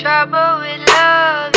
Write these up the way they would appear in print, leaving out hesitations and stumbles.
trouble with love.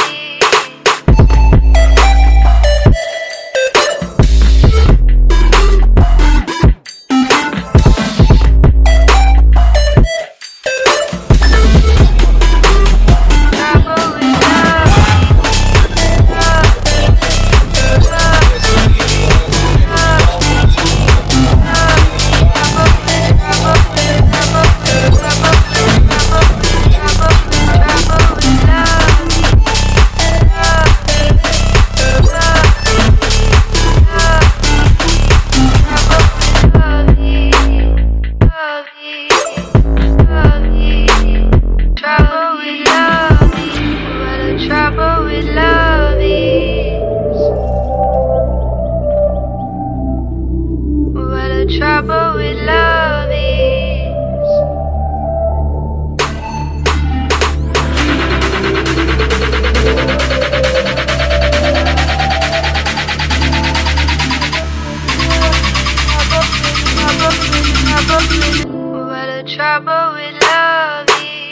Trouble with love is what a trouble with love is.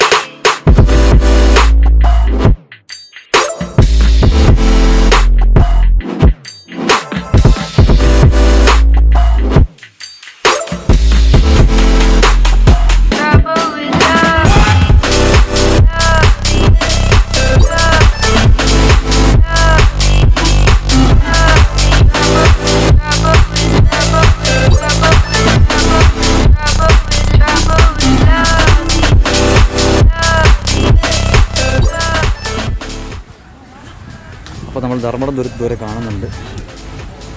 അപ്പോൾ നമ്മൾ ധർമ്മടം തുരുത്ത് ദൂരെ കാണുന്നുണ്ട്.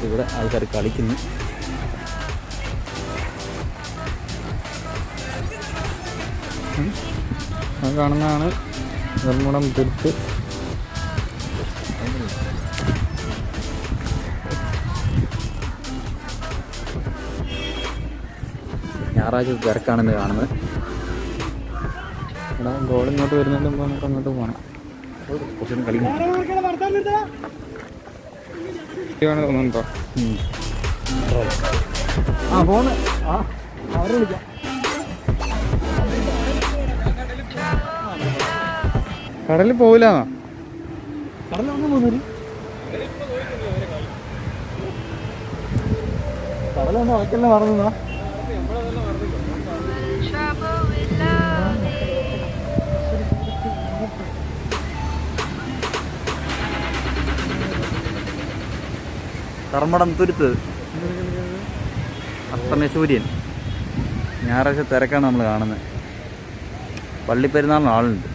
ഇവിടെ ആൾക്കാർ കളിക്കുന്നു. അത് കാണുന്നതാണ് ധർമ്മടം തുരുത്ത്. ഞായറാഴ്ച തിരക്കാണെന്ന് കാണുന്നത്. ഇവിടെ ഗോൾ ഇങ്ങോട്ട് വരുന്നതിന് മുമ്പ് നമുക്ക് അങ്ങോട്ട് പോകണം. കുറച്ചും കളിക്കുന്നു തോന്നുന്നുണ്ടോ? ആ ഫോണ് അവരെ വിളിക്കാം. കടലിൽ പോവില്ല. കടലൊന്നും പോകുന്നില്ല. കടലൊന്നും അവക്കെല്ലാം മറന്നാ. ധർമ്മടം തുരുത്ത് അസ്തമയ സൂര്യൻ. ഞായറാഴ്ച തിരക്കാണ് നമ്മൾ കാണുന്നത്. പള്ളിപ്പെരുന്നാളിന് ആളുണ്ട്.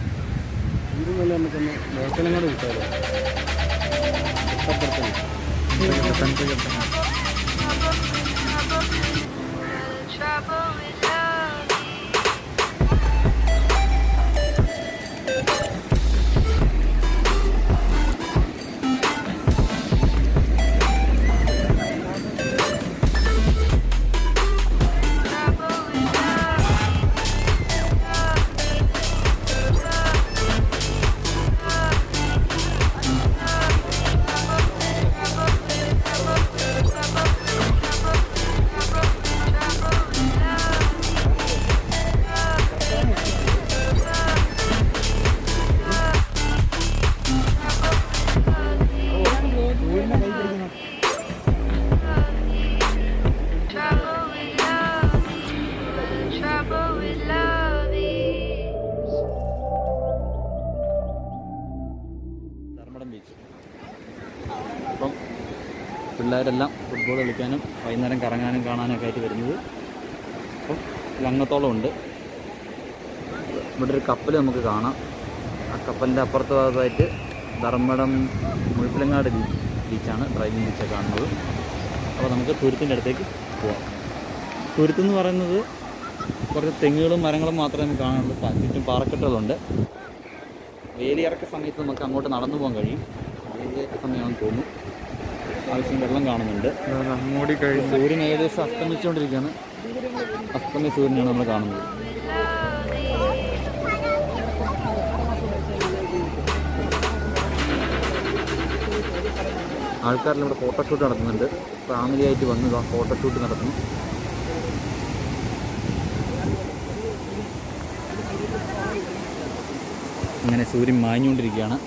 അപ്പം പിള്ളേരെല്ലാം ഫുട്ബോൾ കളിക്കാനും വൈകുന്നേരം കറങ്ങാനും കാണാനൊക്കെ ആയിട്ട് വരുന്നത്. അപ്പം ലങ്ങത്തോളം ഉണ്ട്. ഇവിടെ ഒരു കപ്പൽ നമുക്ക് കാണാം. ആ കപ്പലിൻ്റെ അപ്പുറത്തെ ഭാഗത്തായിട്ട് ധർമ്മടം മുഴപ്പിലങ്ങാട് ബീച്ചാണ്, ഡ്രൈവിംഗ് ബീച്ചൊക്കെ കാണുന്നത്. അപ്പോൾ നമുക്ക് തുരുത്തിൻ്റെ അടുത്തേക്ക് പോവാം. തുരുത്തെന്ന് പറയുന്നത് കുറച്ച് തെങ്ങുകളും മരങ്ങളും മാത്രമേ നമുക്ക് കാണാനുള്ളൂ. ചുറ്റും പാറക്കെട്ടുകളുണ്ട്. വേലിയിറക്ക സമയത്ത് നമുക്ക് അങ്ങോട്ട് നടന്നു പോകാൻ കഴിയും. വേലിയിറക്ക സമയമാണെന്ന് തോന്നുന്നു. ആവശ്യം വെള്ളം കാണുന്നുണ്ട്. സൂര്യൻ ഏകദേശം അസ്തമിച്ചുകൊണ്ടിരിക്കുകയാണ്. അസ്തമയ സൂര്യനാണ് നമ്മൾ കാണുന്നത്. ആൾക്കാരെല്ലാം ഇവിടെ ഫോട്ടോഷൂട്ട് നടത്തുന്നുണ്ട്. ഫാമിലി ആയിട്ട് വന്ന് ഫോട്ടോഷൂട്ട് നടത്തുന്നു. ഇങ്ങനെ സൂര്യൻ മാഞ്ഞുകൊണ്ടിരിക്കുകയാണ്.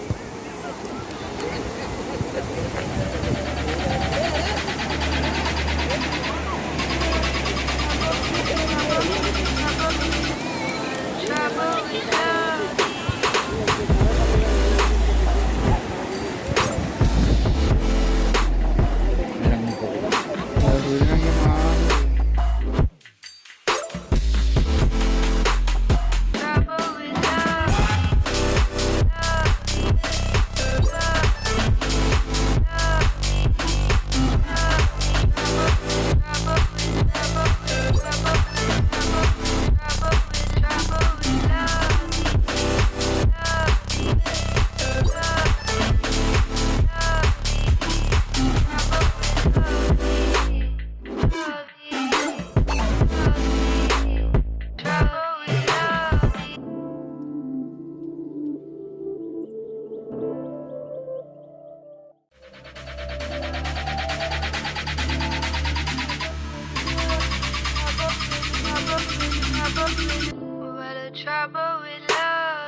Trouble with love.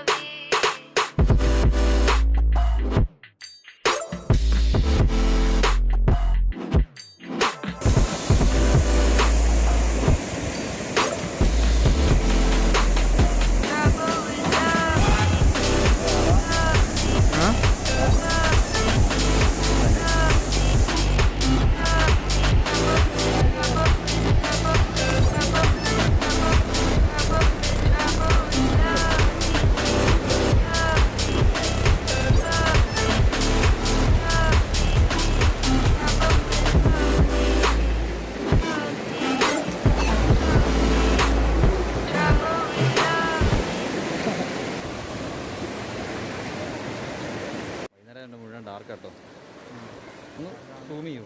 വൈകുന്നേരം മുഴുവൻ ഡാർക്ക് കേട്ടോ. ഒന്ന് സൂം ചെയ്യൂ.